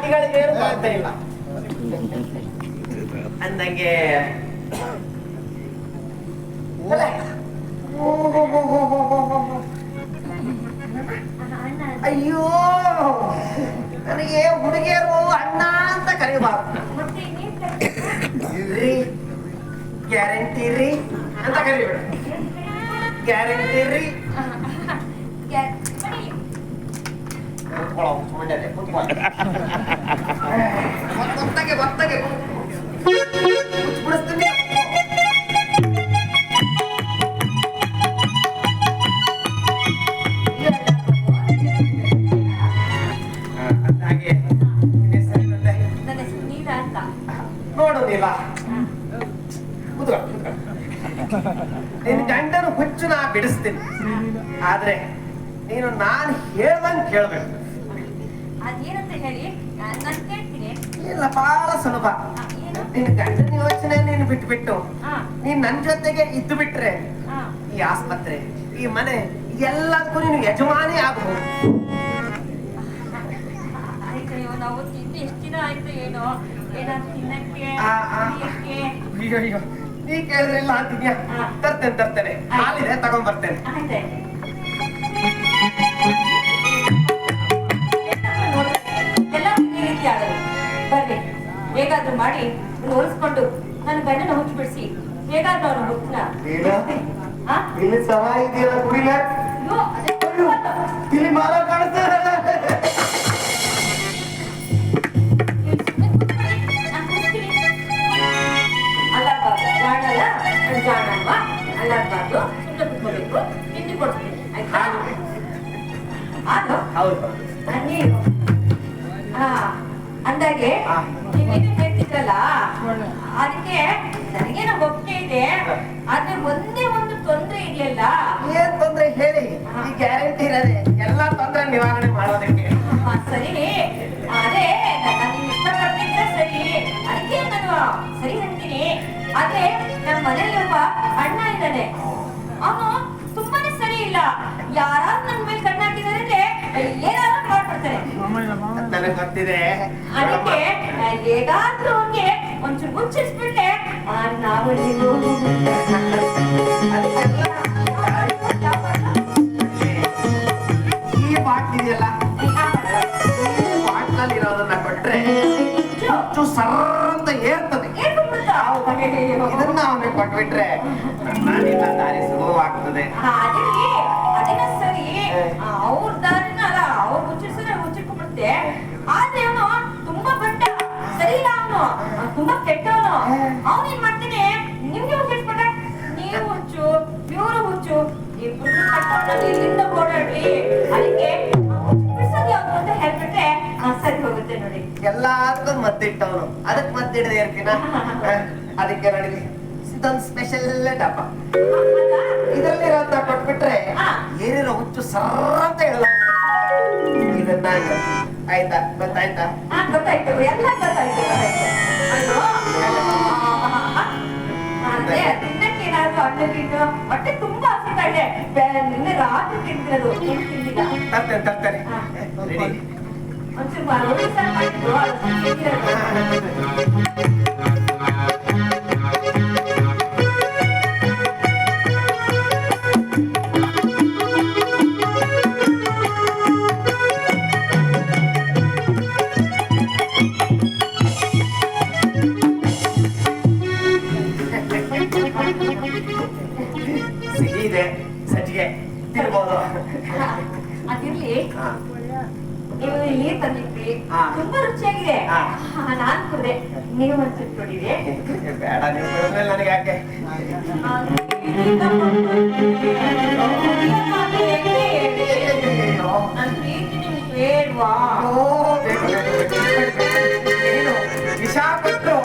ಚಾಟಿಗಳಿಗೆ ಏನು ಕೊರತೆ ಇಲ್ಲ ಅಂದಂಗೆ. ಅಯ್ಯೋ ನನಗೆ ಹುಡುಗಿಯರು ಅಣ್ಣ ಅಂತ ಕರೀಬಾರ್ದು, ಗ್ಯಾರಂಟಿ ರೀ ಅಂತ ಕರಿಬೇಡ. ಗ್ಯಾರಂಟಿ ರೀ ಗೊತ್ತಾಗೆ ಗೊತ್ತಾಗೆ ಬಿಡಿಸ್ತೀನಿ. ನೋಡೋದಿಲ್ಲ ನಿನ್ನ ಗಂಡನ ಹುಚ್ಚು ನಾ ಬಿಡಿಸ್ತೀನಿ, ಆದ್ರೆ ನೀನು ನಾನು ಹೇಳ್ದಂಗೆ ಕೇಳ್ಬೇಕು. ಅದೇನಂತ ಹೇಳಿ ನಾನು ಕೇಳ್ತೀನಿ. ಇಲ್ಲ ಬಹಳ ಸುಲಭ. ನಿನ್ನ ಗಂಡನ ಯೋಚನೆ ನೀನು ಬಿಟ್ಟು ನೀನ್ ನನ್ ಜೊತೆಗೆ ಇದ್ದು ಬಿಟ್ರೆ ಈ ಆಸ್ಪತ್ರೆ ಈ ಮನೆ ಎಲ್ಲದಕ್ಕೂ ನೀನು ಯಜಮಾನಿ ಆಗಬಹುದು. ಆಯ್ತಯ್ಯೋ, ನಾವು ತಿಂದು ಎಷ್ಟು ದಿನ ಆಯ್ತು ಏನೋ ಏನಾದ್ರು ತಿನ್ನಕ್ಕೆ. ಅಯ್ಯೋ ನೀ ಕೇಳಿದ್ರೆ ಇಲ್ಲ ಅಂತಿದ್ಯಾ? ತರ್ತೇನೆ ಹಾಲಿದೆ ತಗೊಂಡ್ ಬರ್ತೇನೆ. ಬರ್ರಿ, ಹೇಗಾದ್ರೂ ಮಾಡಿ ಹೋಲಿಸ್ಕೊಂಡು ನನ್ನ ಗಂಡನ ಹುಚ್ಚು ಬಿಡಿಸಿ ಹೇಗಾದ್ರೂ ಅವ್ರ ಹುಚ್ಚನ ಇಲ್ಲಿ ಸಹ ಇದೆಯಲ್ಲ ಕುಡಿಲ ಇಲ್ಲಿ ಮಾರ ಕಾಣಿಸ್ತಾರೆ. ಜಾಣಲ್ವಾ ಅಲ್ಲಾಡ್ಬಾರ್ದು, ಸುಮ್ಮನೆ ಕುತ್ಕೋಬೇಕು. ತಿಂಡಿ ಕೊಡ್ತೀನಿ ಆಯ್ತಾ? ಹೌದು ನೀರು ಅಂದಾಗೆ ನೀವೇನು ಹೇಳ್ತಿದ್ರಲ್ಲ, ಅದಕ್ಕೆ ನನಗೇನೋ ಒಪ್ಪಿಗೆ ಇದೆ. ಆದ್ರೆ ಒಂದೇ ಒಂದು ತೊಂದ್ರೆ ಇದೆಯಲ್ಲ. ಏನ್ ತೊಂದ್ರೆ ಹೇಳಿ, ಈ ಗ್ಯಾರಂಟಿ ಇರೋದೆ ಎಲ್ಲಾ ತೊಂದ್ರೆ ನಿವಾರಣೆ ಮಾಡೋದಕ್ಕೆ. ಸರಿ, ಅದೇ ನಾನು ಇಷ್ಟಪಡ್ತಿದ್ರೆ ಸರಿ, ಅದಕ್ಕೆ ನಾನು ಸರಿ ಅಂತೀನಿ. ಆದ್ರೆ ನಮ್ಮ ಮನೇಲಿ ಒಬ್ಬ ಅಣ್ಣ ಇದ್ದಾನೆ, ಅವನು ತುಂಬಾನೇ ಸರಿ ಇಲ್ಲ. ಯಾರಾದ್ರೂ ನನ್ನ ಮೇಲೆ ಕಣ್ಣಾಕಿದಾರೆ ಏನಾದ್ರೂ ಮಾಡ್ಬಿಡ್ತಾರೆ. ನನಗೆ ಗೊತ್ತಿದೆ. ಅದಕ್ಕೆ ಹೇಗಾದ್ರೂ ಅವ್ನಿಗೆ ಒಂಚೂರು ಮುಚ್ಚಿಸ್ಬಿಟ್ಟೆ ನಾವು ಈ ಬಾಟ್ಲಿದೆಯಲ್ಲ, ಬಾಟ್ಲಲ್ಲಿ ಇರೋದನ್ನ ಕೊಟ್ರೆ ಹೆಚ್ಚು ಸರ್ರಂತ ಏರ್ತದೆ. ಇದನ್ನ ಅವನಿಗೆ ಕೊಟ್ಬಿಟ್ರೆ ನಾನಿಲ್ಲ ದಾರಿ ಸುಲಭವಾಗ್ತದೆ. ಅದನ್ನ ಸರಿ, ಅವ್ರ ದಾರಿನ ಅಲ್ಲ ಅವ್ರು ಮುಚ್ಚಿಟ್ಕೊಂಡ್ಬಿಡುತ್ತೆ. ಆದ್ರೆ ಅವನು ತುಂಬಾ ಬಡ್ಡ, ಸರಿ ಇಲ್ಲ. ಅವನು ತುಂಬಾ ಕೆಟ್ಟವನು. ಅವನೇನ್ ಮಾಡ್ತಾನೆ, ನಿಮ್ಗೆ ಮುಚ್ಚಿಟ್ಬಿಟ್ರೆ ನೀವು ಹುಚ್ಚು ಇವರು ಹುಚ್ಚು ಇಬ್ರು ಕಟ್ಕೊಂಡು ಇಲ್ಲಿಂದ ಓಡಾಡ್ರಿ. ಅದಕ್ಕೆ ಬಿಡಿಸೋದು ಯಾವ್ದು ಅಂತ ಹೇಳ್ಬಿಟ್ರೆ ಸರಿ ಹೋಗುತ್ತೆ ನೋಡಿ. ಎಲ್ಲಾದ್ರೂ ಮದ್ದಿಟ್ಟವನು, ಅದಕ್ಕೆ ಮದ್ದಿಡದೆ ಇರ್ತೀನ. ಅದಕ್ಕೆ ನೋಡಿ ಇದೊಂದು ಸ್ಪೆಷಲ್ ಡಬ್ಬ, ಇದರಲ್ಲಿರೋದನ್ನ ಕೊಟ್ಬಿಟ್ರೆ ಏನಿರೋ ಹುಚ್ಚು ಸರ್ರ ಅಂತ ಹೇಳಲ್ಲ. ಇದನ್ನ ಆಯ್ತಾ? ಗೊತ್ತಾಯ್ತಾ? ಗೊತ್ತಾಯ್ತು, ಎಲ್ಲ ಗೊತ್ತಾಯ್ತು. ತಿನ್ನಕ್ಕೆ ಏನಾದ್ರು ಹಣ್ಣು ಹೊಟ್ಟೆ ತುಂಬಾ ಹಸಿತಾ ಇದೆ. ನಿನ್ನೆ ರಾತ್ರಿ ತಿಂತಿರೋದು ತಿಂದಿಲ್ಲ. ತರ್ತೇನೆ. ಒಂಚೂರು ಮಾಡಿದ್ರು ಸಿಹಿದೆ, ಸಜ್ಜಿಗೆ ತಿನ್ಬೋದು. ಅದಿರ್ಲಿ, ನೀವು ನೀರ್ ತಂದಿದ್ರಿ, ತುಂಬಾ ರುಚಿಯಾಗಿದೆ. ನಾನ್ ಕುಡ್ದೆ, ನೀವು ಒಂದ್ಸರಿ ಕುಡಿದೆ. ಬೇಡ, ನೀವು ಕುಡಿದ್ಮೇಲೆ ನನಗೆ ಯಾಕೆ? ಬೇಡ್ವಾ? ವಿಷ ಕೊಟ್ಟು